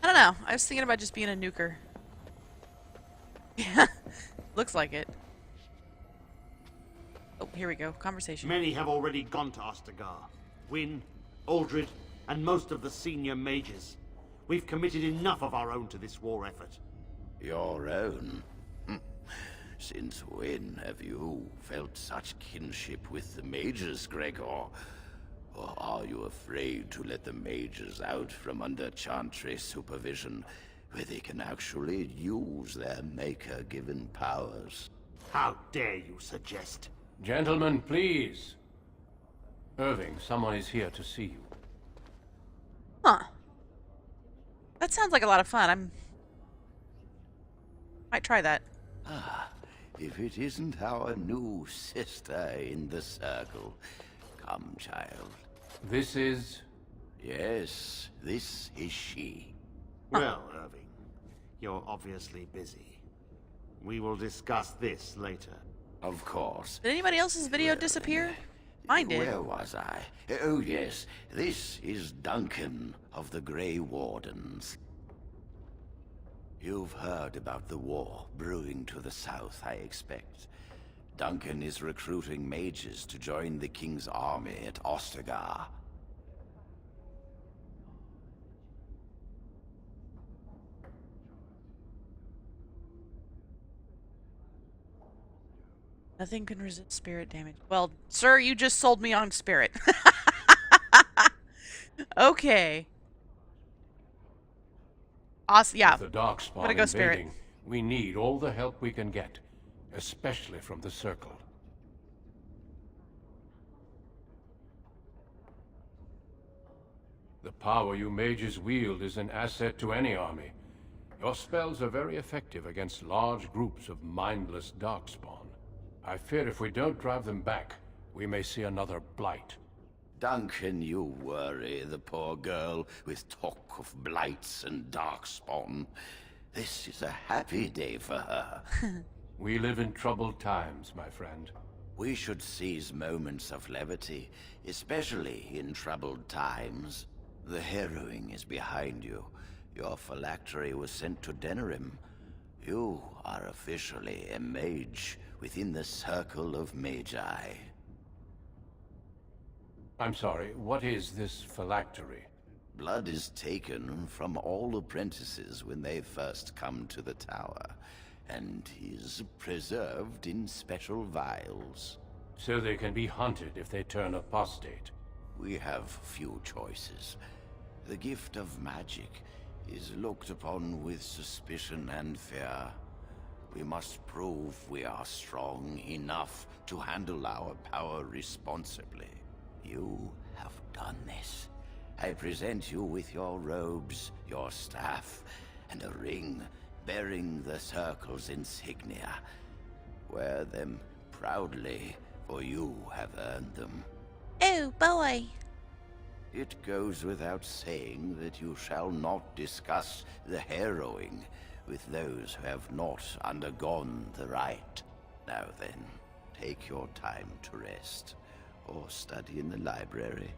I don't know. I was thinking about just being a nuker. Yeah, looks like it. Oh, here we go. Conversation. Many have already gone to Ostagar. Wynne, Aldred, and most of the senior mages. We've committed enough of our own to this war effort. Your own? Since when have you felt such kinship with the mages, Gregor? Or are you afraid to let the mages out from under Chantry's supervision, where they can actually use their Maker-given powers? How dare you suggest? Gentlemen, please. Irving, someone is here to see you. Huh. That sounds like a lot of fun. Might try that. Ah, if it isn't our new sister in the circle. Come, child. This is... Yes, this is she. Well, Irving, you're obviously busy. We will discuss this later. Of course. Did anybody else's video disappear? Mine did. Where was I? Oh, yes. This is Duncan of the Grey Wardens. You've heard about the war brewing to the south, I expect. Duncan is recruiting mages to join the King's army at Ostagar. Nothing can resist spirit damage. Well, sir, you just sold me on spirit. Okay. Awesome. Yeah. With the Darkspawn I'm gonna go spirit. invading, we need all the help we can get, especially from the Circle. The power you mages wield is an asset to any army. Your spells are very effective against large groups of mindless Darkspawn. I fear if we don't drive them back, we may see another blight. Duncan, you worry the poor girl with talk of blights and darkspawn. This is a happy day for her. We live in troubled times, my friend. We should seize moments of levity, especially in troubled times. The harrowing is behind you. Your phylactery was sent to Denerim. You are officially a mage within the circle of magi. I'm sorry, what is this phylactery? Blood is taken from all apprentices when they first come to the tower, and is preserved in special vials. So they can be hunted if they turn apostate. We have few choices. The gift of magic is looked upon with suspicion and fear. We must prove we are strong enough to handle our power responsibly. You have done this. I present you with your robes, your staff, and a ring bearing the Circle's insignia. Wear them proudly, for you have earned them. Oh, boy. It goes without saying that you shall not discuss the harrowing with those who have not undergone the rite. Now then, take your time to rest, or study in the library.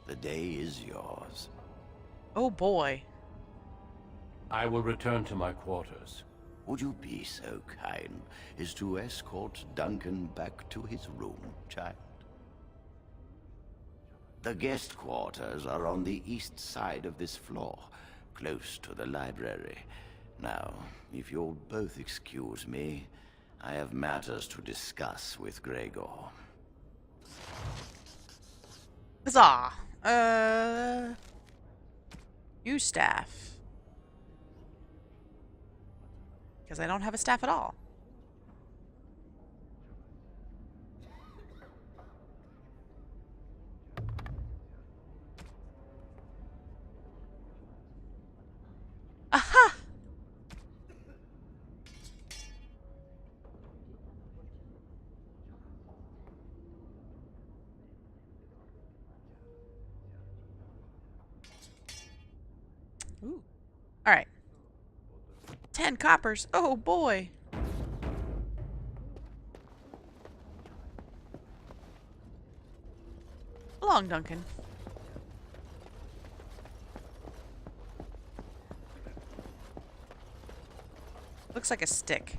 The day is yours. Oh, boy. I will return to my quarters. Would you be so kind as to escort Duncan back to his room, child? The guest quarters are on the east side of this floor, close to the library. Now, if you'll both excuse me, I have matters to discuss with Gregor. Huzzah. Use staff. Because I don't have a staff at all. Aha! Ooh. All right. 10 coppers. Oh boy. Long Duncan. Looks like a stick.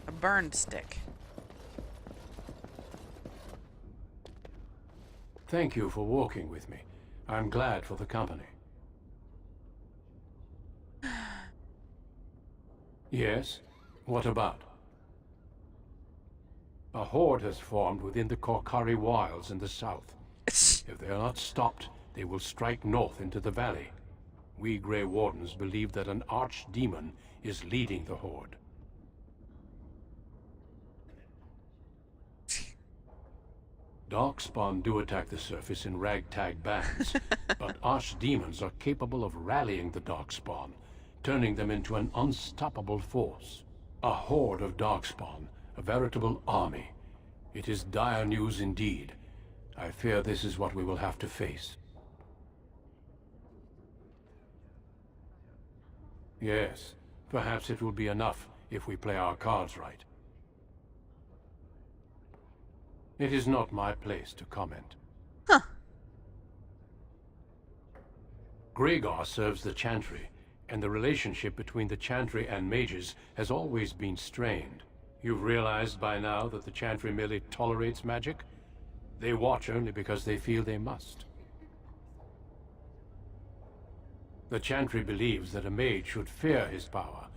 A burned stick. Thank you for walking with me. I'm glad for the company. Yes? What about? A horde has formed within the Korkari wilds in the south. If they are not stopped, they will strike north into the valley. We Grey Wardens believe that an archdemon is leading the horde. Darkspawn do attack the surface in ragtag bands, but archdemons are capable of rallying the Darkspawn, turning them into an unstoppable force. A horde of Darkspawn, a veritable army. It is dire news indeed. I fear this is what we will have to face. Yes, perhaps it will be enough if we play our cards right. It is not my place to comment. Huh. Greygar serves the Chantry, and the relationship between the Chantry and mages has always been strained. You've realized by now that the Chantry merely tolerates magic? They watch only because they feel they must. The Chantry believes that a mage should fear his power.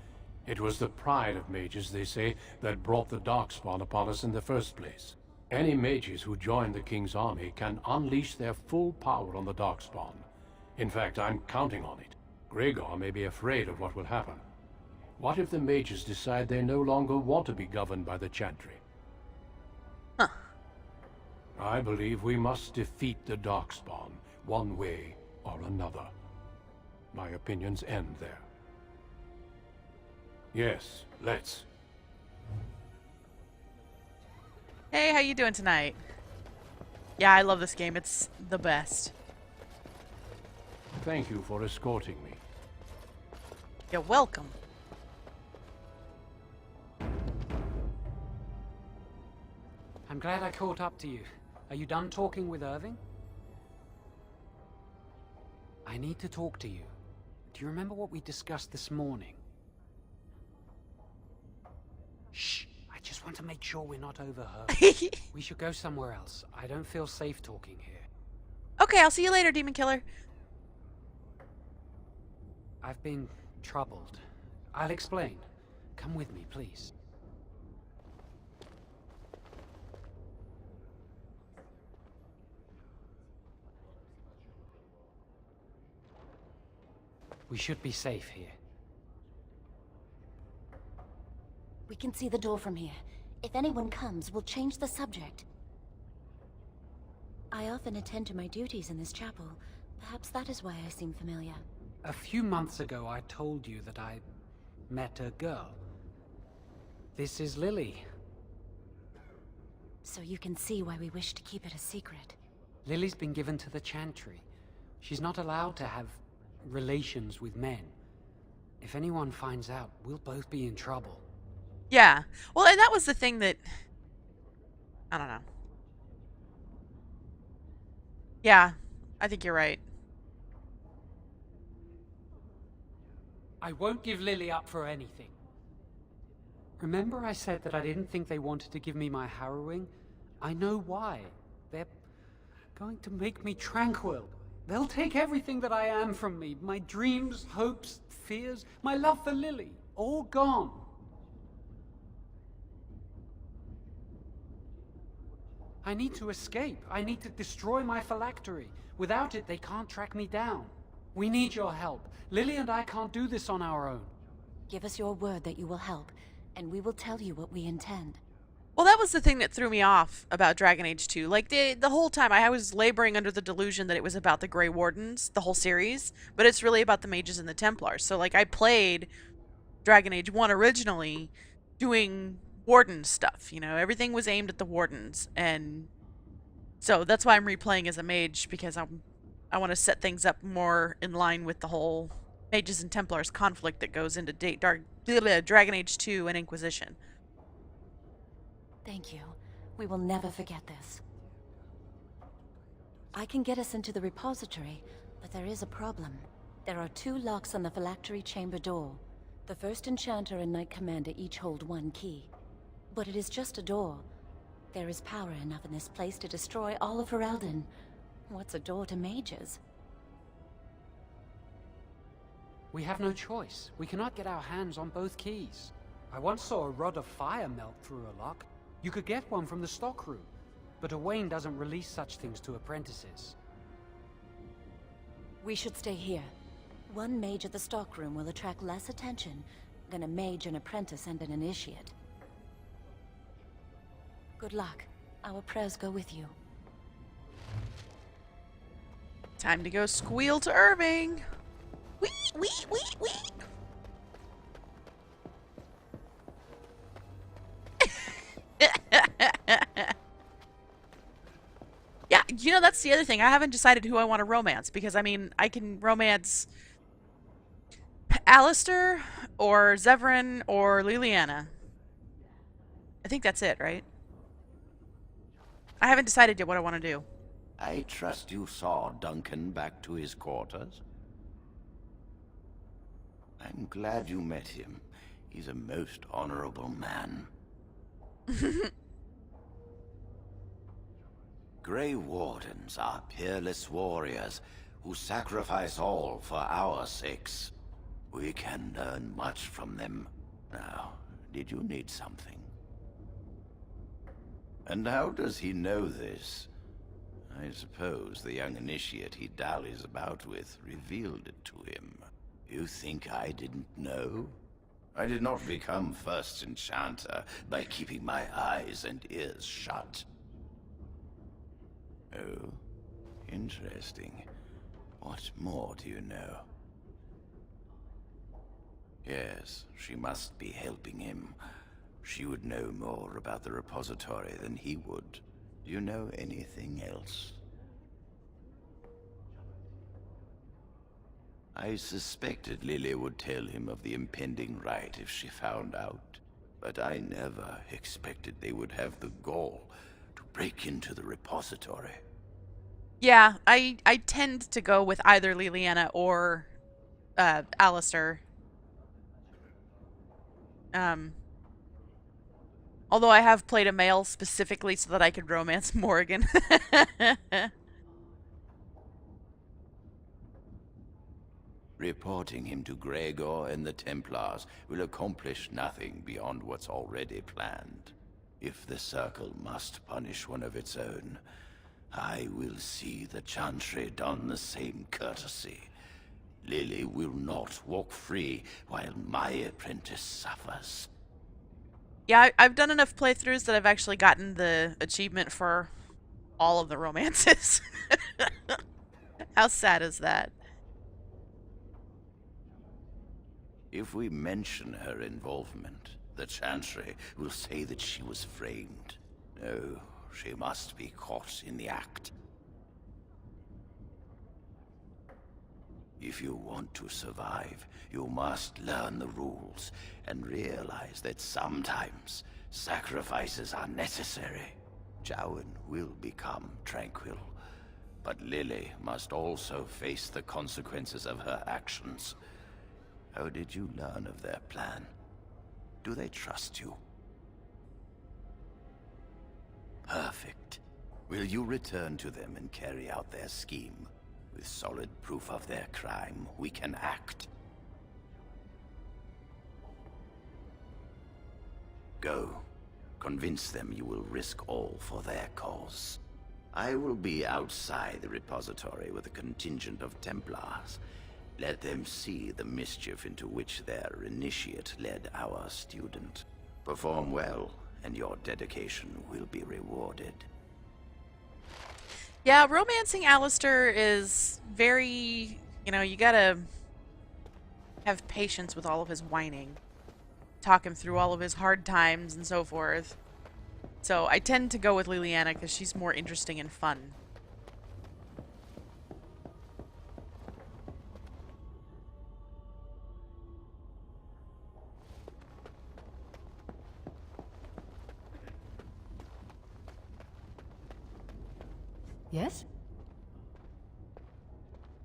It was the pride of mages, they say, that brought the Darkspawn upon us in the first place. Any mages who join the King's army can unleash their full power on the Darkspawn. In fact, I'm counting on it. Greygar may be afraid of what will happen. What if the mages decide they no longer want to be governed by the Chantry? Huh. I believe we must defeat the Darkspawn, one way or another. My opinions end there. Yes, let's. Hey, how you doing tonight? Yeah, I love this game. It's the best. Thank you for escorting me. You're welcome. I'm glad I caught up to you. Are you done talking with Irving? I need to talk to you. Do you remember what we discussed this morning? Shh! I just want to make sure we're not overheard. We should go somewhere else. I don't feel safe talking here. Okay, I'll see you later, Demon Killer. I've been troubled. I'll explain. Come with me, please. We should be safe here. We can see the door from here. If anyone comes, we'll change the subject. I often attend to my duties in this chapel. Perhaps that is why I seem familiar. A few months ago, I told you that I met a girl. This is Lily. So you can see why we wish to keep it a secret. Lily's been given to the Chantry. She's not allowed to have relations with men. If anyone finds out, we'll both be in trouble. Yeah. Well, and that was the thing that... I don't know. Yeah, I think you're right. I won't give Lily up for anything. Remember I said that I didn't think they wanted to give me my harrowing? I know why. They're going to make me tranquil. They'll take everything that I am from me. My dreams, hopes, fears, my love for Lily. All gone. I need to escape. I need to destroy my phylactery. Without it, they can't track me down. We need your help. Lily and I can't do this on our own. Give us your word that you will help, and we will tell you what we intend. Well, that was the thing that threw me off about Dragon Age 2. Like, the whole time I was laboring under the delusion that it was about the Grey Wardens, the whole series, but it's really about the mages and the Templars. So, like, I played Dragon Age 1 originally doing Warden stuff, you know? Everything was aimed at the Wardens, and so that's why I'm replaying as a mage, because I want to set things up more in line with the whole mages and Templars conflict that goes into Dragon Age 2 and Inquisition. Thank you. We will never forget this. I can get us into the repository, but there is a problem. There are 2 locks on the phylactery chamber door. The first enchanter and knight commander each hold one key. But it is just a door. There is power enough in this place to destroy all of Ferelden. What's a door to mages? We have no choice. We cannot get our hands on both keys. I once saw a rod of fire melt through a lock. You could get one from the stockroom, but Owain doesn't release such things to apprentices. We should stay here. One mage at the stockroom will attract less attention than a mage, an apprentice, and an initiate. Good luck. Our prayers go with you. Time to go squeal to Irving. Wee, wee, wee, wee. Yeah, you know, that's the other thing. I haven't decided who I want to romance, because, I mean, I can romance Alistair, or Zevran, or Liliana. I think that's it, right? I haven't decided yet what I want to do. I trust you saw Duncan back to his quarters? I'm glad you met him. He's a most honorable man. Grey Wardens are peerless warriors who sacrifice all for our sakes. We can learn much from them. Now, did you need something? And how does he know this? I suppose the young initiate he dallies about with revealed it to him. You think I didn't know? I did not become first enchanter by keeping my eyes and ears shut. Oh, interesting. What more do you know? Yes, she must be helping him. She would know more about the repository than he would. Do you know anything else? I suspected Lily would tell him of the impending riot if she found out, but I never expected they would have the gall to break into the repository. Yeah, I tend to go with either Liliana or Alistair. Although I have played a male specifically so that I could romance Morrigan. Reporting him to Gregor and the Templars will accomplish nothing beyond what's already planned. If the Circle must punish one of its own, I will see the Chantry don the same courtesy. Lily will not walk free while my apprentice suffers. Yeah, I've done enough playthroughs that I've actually gotten the achievement for all of the romances. How sad is that? If we mention her involvement, the Chantry will say that she was framed. No, she must be caught in the act. If you want to survive, you must learn the rules and realize that sometimes sacrifices are necessary. Jowan will become tranquil, but Lily must also face the consequences of her actions. How did you learn of their plan? Do they trust you? Perfect. Will you return to them and carry out their scheme? With solid proof of their crime, we can act. Go. Convince them you will risk all for their cause. I will be outside the repository with a contingent of Templars. Let them see the mischief into which their initiate led our student. Perform well, and your dedication will be rewarded. Yeah, romancing Alistair is very, you know, you gotta have patience with all of his whining. Talk him through all of his hard times and so forth. So I tend to go with Liliana because she's more interesting and fun. Yes?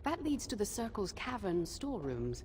That leads to the Circle's cavern storerooms.